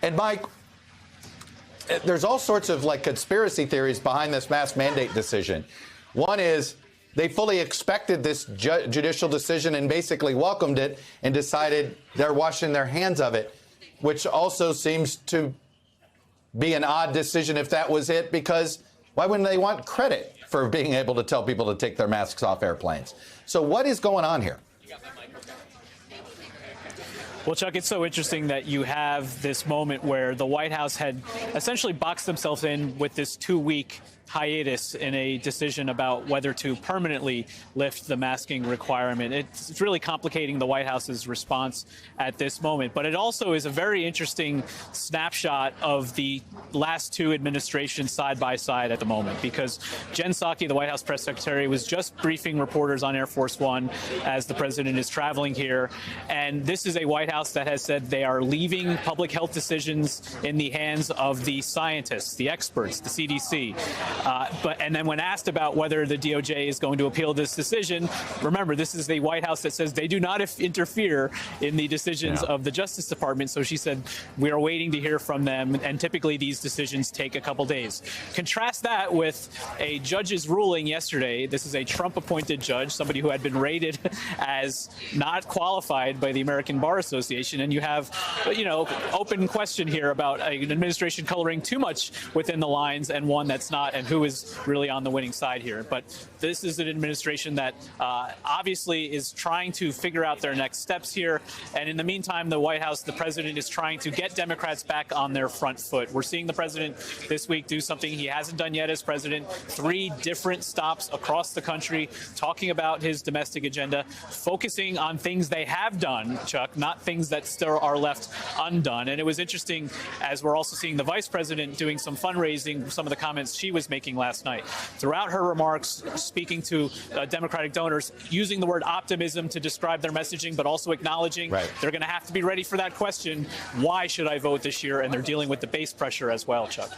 And Mike, there's all sorts of like conspiracy theories behind this mask mandate decision. One is they fully expected this judicial decision and basically welcomed it and decided they're washing their hands of it, which also seems to be an odd decision if that was it, because why wouldn't they want credit for being able to tell people to take their masks off airplanes? So what is going on here? Well, Chuck, it's so interesting that you have this moment where the White House had essentially boxed themselves in with this 2-week hiatus in a decision about whether to permanently lift the masking requirement. It's really complicating the White House's response at this moment. But it also is a very interesting snapshot of the last two administrations side by side at the moment, because Jen Psaki, the White House press secretary, was just briefing reporters on Air Force One as the president is traveling here. And this is a White House that has said they are leaving public health decisions in the hands of the scientists, the experts, the CDC. And then when asked about whether the DOJ is going to appeal this decision, remember, this is the White House that says they do not interfere in the decisions of the Justice Department. So she said, we are waiting to hear from them. And typically these decisions take a couple days. Contrast that with a judge's ruling yesterday. This is a Trump-appointed judge, somebody who had been rated as not qualified by the American Bar Association. And you have, open question here about an administration coloring too much within the lines and one that's not, and who is really on the winning side here. But this is an administration that obviously is trying to figure out their next steps here. And in the meantime, the White House, the president is trying to get Democrats back on their front foot. We're seeing the president this week do something he hasn't done yet as president. 3 different stops across the country talking about his domestic agenda, focusing on things they have done, Chuck, not things that still are left undone. And it was interesting, as we're also seeing the vice president doing some fundraising, some of the comments she was making last night. Throughout her remarks, speaking to Democratic donors, using the word optimism to describe their messaging, but also acknowledging they're going to have to be ready for that question, why should I vote this year? And they're dealing with the base pressure as well, Chuck.